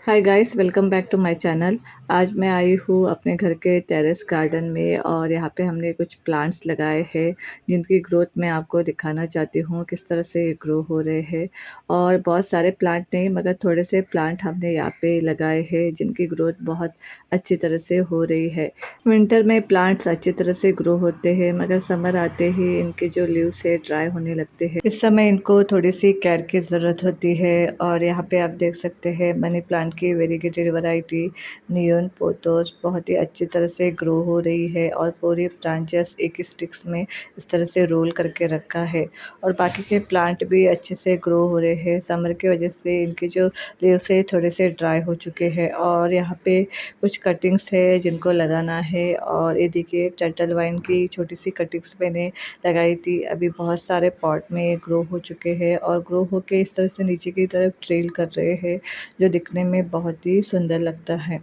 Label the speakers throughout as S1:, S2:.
S1: Hi guys, welcome back to my channel. आज मैं आई हूँ अपने घर के टेरेस गार्डन में और यहाँ पे हमने कुछ प्लांट्स लगाए हैं जिनकी ग्रोथ मैं आपको दिखाना चाहती हूँ किस तरह से ये ग्रो हो रहे हैं। और बहुत सारे प्लांट नहीं मगर थोड़े से प्लांट हमने यहाँ पे लगाए हैं जिनकी ग्रोथ बहुत अच्छी तरह से हो रही है। विंटर में प्लांट्स अच्छी तरह से ग्रो होते हैं मगर समर आते ही इनके जो लीव्स है ड्राई होने लगते हैं। इस समय इनको थोड़ी सी केयर की ज़रूरत होती है। और यहाँ पे आप देख सकते हैं मनी प्लांट की वेरीगेटेड वैरायटी नियॉन पोथोस बहुत ही अच्छी तरह से ग्रो हो रही है और पूरी ब्रांचेस एक स्टिक्स में इस तरह से रोल करके रखा है। और बाकी के प्लांट भी अच्छे से ग्रो हो रहे हैं। समर की वजह से इनके जो लीव्स है थोड़े से ड्राई हो चुके हैं। और यहाँ पे कुछ कटिंग्स है जिनको लगाना है। और ये देखिए टर्टल वाइन की छोटी सी कटिंग्स मैंने लगाई थी। अभी बहुत सारे पॉट में ग्रो हो चुके हैं और ग्रो होके इस तरह से नीचे की तरफ ट्रेल कर रहे हैं जो दिखने में बहुत ही सुंदर लगता है।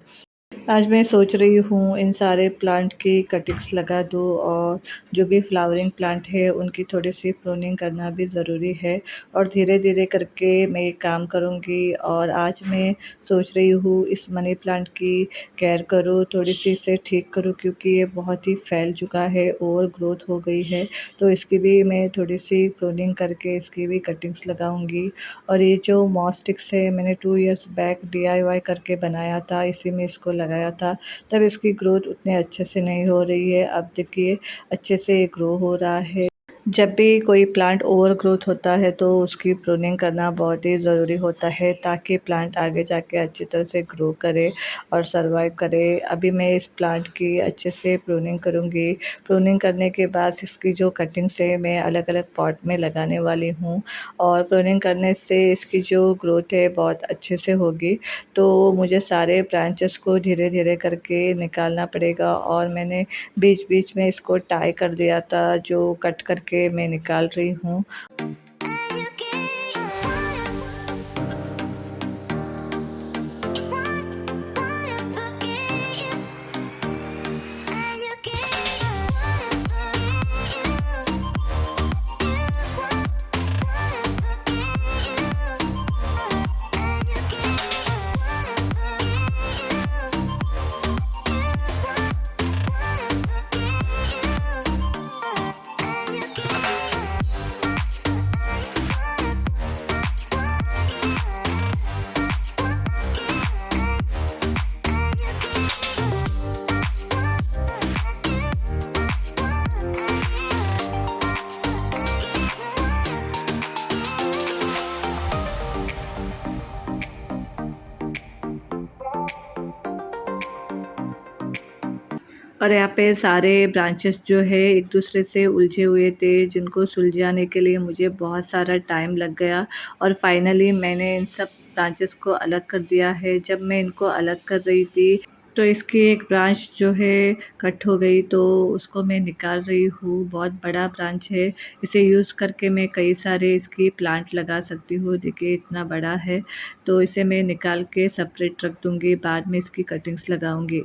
S1: आज मैं सोच रही हूँ इन सारे प्लांट की कटिंग्स लगा दूँ और जो भी फ्लावरिंग प्लांट है उनकी थोड़ी सी प्रूनिंग करना भी ज़रूरी है। और धीरे धीरे करके मैं ये काम करूँगी। और आज मैं सोच रही हूँ इस मनी प्लांट की केयर करूँ, थोड़ी सी इसे ठीक करूँ क्योंकि ये बहुत ही फैल चुका है, ओवर ग्रोथ हो गई है। तो इसकी भी मैं थोड़ी सी प्रूनिंग करके इसकी भी कटिंग्स लगाऊंगी। और ये जो मॉस स्टिक्स है मैंने 2 इयर्स बैक DIY करके बनाया था, इसी में इसको लगाया था। तब इसकी ग्रोथ उतने अच्छे से नहीं हो रही है। अब देखिए अच्छे से ये ग्रो हो रहा है। जब भी कोई प्लांट ओवर ग्रोथ होता है तो उसकी प्रूनिंग करना बहुत ही ज़रूरी होता है ताकि प्लांट आगे जाके अच्छी तरह से ग्रो करे और सरवाइव करे। अभी मैं इस प्लांट की अच्छे से प्रूनिंग करूँगी। प्रूनिंग करने के बाद इसकी जो कटिंग्स है मैं अलग अलग पॉट में लगाने वाली हूँ। और प्रूनिंग करने से इसकी जो ग्रोथ है बहुत अच्छे से होगी। तो मुझे सारे ब्रांचेस को धीरे धीरे करके निकालना पड़ेगा। और मैंने बीच बीच में इसको टाई कर दिया था जो कट करके मैं निकाल रही हूँ। और यहाँ पे सारे ब्रांचेस जो है एक दूसरे से उलझे हुए थे जिनको सुलझाने के लिए मुझे बहुत सारा टाइम लग गया। और फाइनली मैंने इन सब ब्रांचेस को अलग कर दिया है। जब मैं इनको अलग कर रही थी तो इसकी एक ब्रांच जो है कट हो गई तो उसको मैं निकाल रही हूँ। बहुत बड़ा ब्रांच है, इसे यूज़ करके मैं कई सारे इसकी प्लांट लगा सकती हूँ। देखिए इतना बड़ा है तो इसे मैं निकाल के सेपरेट रख दूँगी, बाद में इसकी कटिंग्स लगाऊँगी।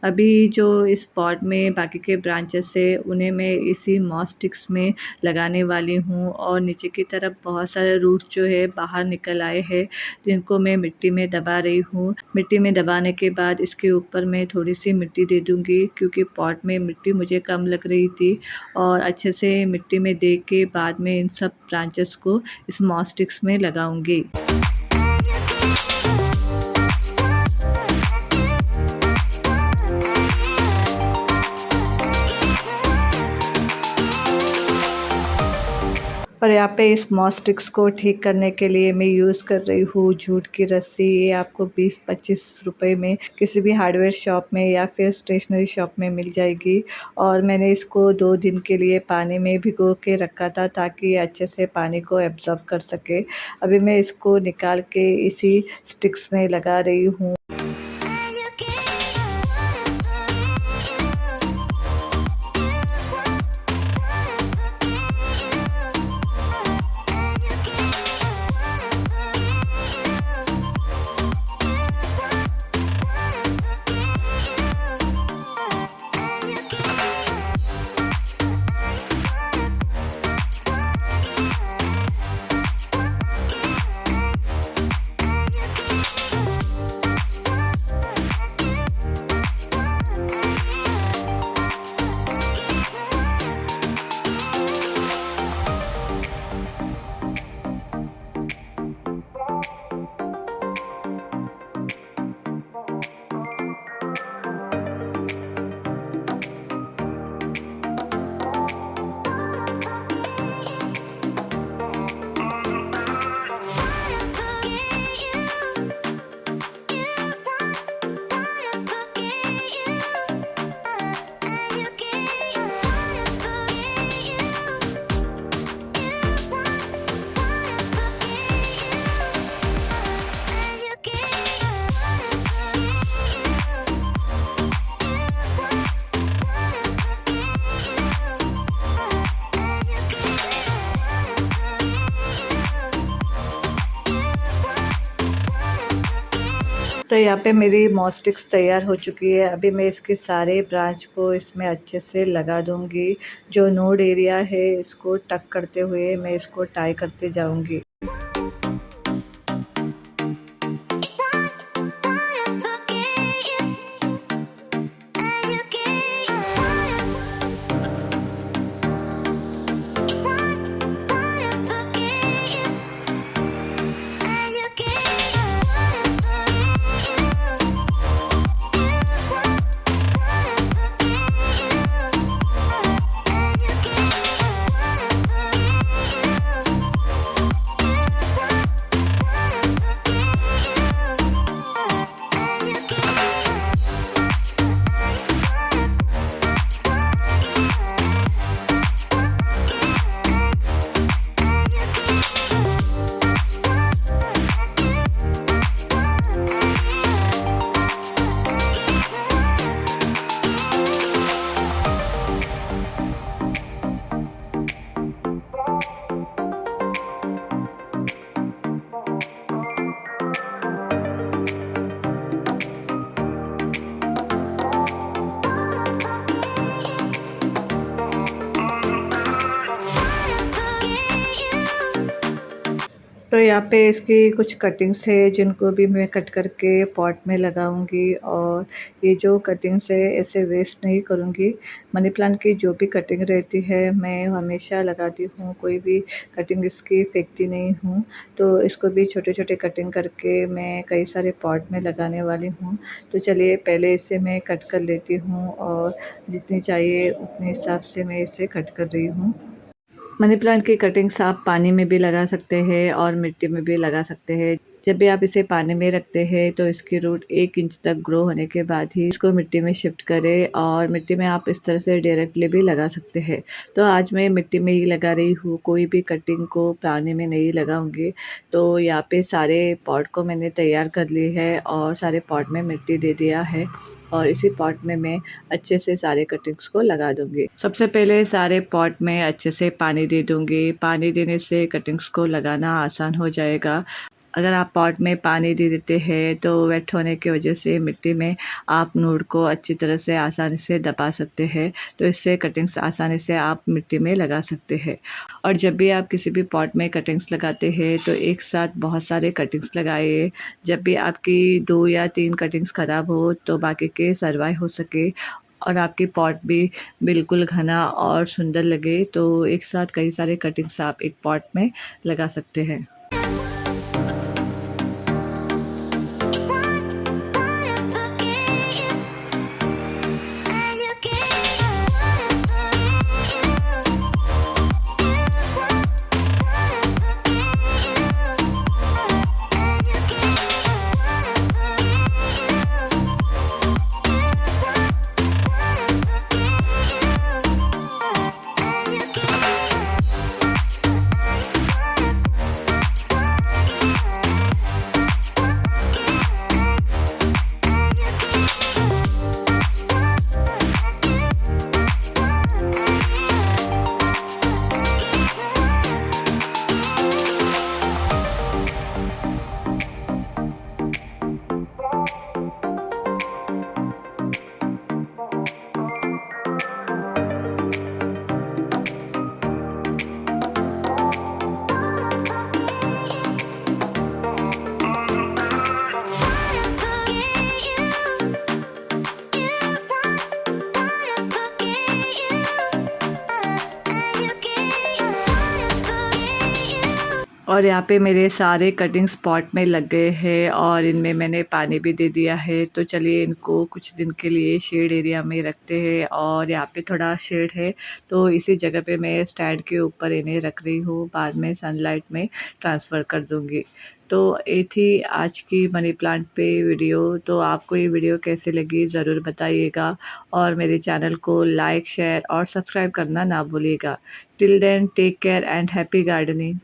S1: अभी जो इस पॉट में बाकी के ब्रांचेस है उन्हें मैं इसी मॉस स्टिक्स में लगाने वाली हूँ। और नीचे की तरफ बहुत सारे रूट्स जो है बाहर निकल आए हैं जिनको मैं मिट्टी में दबा रही हूँ। मिट्टी में दबाने के बाद इसके ऊपर मैं थोड़ी सी मिट्टी दे दूँगी क्योंकि पॉट में मिट्टी मुझे कम लग रही थी। और अच्छे से मिट्टी में दे के बाद में इन सब ब्रांचेस को इस मॉस स्टिक्स में लगाऊँगी। और यहाँ पे इस मॉस स्टिक्स को ठीक करने के लिए मैं यूज़ कर रही हूँ जूट की रस्सी। ये आपको 20-25 रुपए में किसी भी हार्डवेयर शॉप में या फिर स्टेशनरी शॉप में मिल जाएगी। और मैंने इसको 2 दिन के लिए पानी में भिगो के रखा था ताकि ये अच्छे से पानी को एब्जॉर्ब कर सके। अभी मैं इसको निकाल के इसी स्टिक्स में लगा रही हूँ। तो यहाँ पे मेरी मॉस्टिक्स तैयार हो चुकी है। अभी मैं इसके सारे ब्रांच को इसमें अच्छे से लगा दूँगी। जो नोड एरिया है इसको टक करते हुए मैं इसको टाई करते जाऊँगी। तो यहाँ पे इसकी कुछ कटिंग्स है जिनको भी मैं कट करके पॉट में लगाऊंगी। और ये जो कटिंग्स है ऐसे वेस्ट नहीं करूँगी। मनी प्लांट की जो भी कटिंग रहती है मैं हमेशा लगाती हूँ, कोई भी कटिंग इसकी फेंकती नहीं हूँ। तो इसको भी छोटे छोटे कटिंग करके मैं कई सारे पॉट में लगाने वाली हूँ। तो चलिए पहले इसे मैं कट कर लेती हूँ और जितनी चाहिए उतने हिसाब से मैं इसे कट कर रही हूँ। मनी प्लांट की कटिंग्स आप पानी में भी लगा सकते हैं और मिट्टी में भी लगा सकते हैं। जब भी आप इसे पानी में रखते हैं तो इसकी रूट 1 इंच तक ग्रो होने के बाद ही इसको मिट्टी में शिफ्ट करें। और मिट्टी में आप इस तरह से डायरेक्टली भी लगा सकते हैं। तो आज मैं मिट्टी में ही लगा रही हूँ, कोई भी कटिंग को पानी में नहीं लगाऊंगी। तो यहाँ पे सारे पॉट को मैंने तैयार कर ली है और सारे पॉट में मिट्टी दे दिया है। और इसी पॉट में मैं अच्छे से सारे कटिंग्स को लगा दूंगी। सबसे पहले सारे पॉट में अच्छे से पानी दे दूंगी। पानी देने से कटिंग्स को लगाना आसान हो जाएगा। अगर आप पॉट में पानी दे देते हैं तो वेट होने की वजह से मिट्टी में आप नोड को अच्छी तरह से आसानी से दबा सकते हैं। तो इससे कटिंग्स आसानी से आप मिट्टी में लगा सकते हैं। और जब भी आप किसी भी पॉट में कटिंग्स लगाते हैं तो एक साथ बहुत सारे कटिंग्स लगाइए। जब भी आपकी 2 या 3 कटिंग्स ख़राब हो तो बाकी के सर्वाइव हो सके और आपकी पॉट भी बिल्कुल घना और सुंदर लगे। तो एक साथ कई सारे कटिंग्स आप एक पॉट में लगा सकते हैं। और यहाँ पे मेरे सारे कटिंग्स पॉट में लग गए हैं और इनमें मैंने पानी भी दे दिया है। तो चलिए इनको कुछ दिन के लिए शेड एरिया में रखते हैं। और यहाँ पे थोड़ा शेड है तो इसी जगह पे मैं स्टैंड के ऊपर इन्हें रख रही हूँ, बाद में सनलाइट में ट्रांसफ़र कर दूँगी। तो ये थी आज की मनी प्लांट पे वीडियो। तो आपको ये वीडियो कैसी लगी ज़रूर बताइएगा और मेरे चैनल को लाइक, शेयर और सब्सक्राइब करना ना भूलिएगा। Till then take care and happy gardening.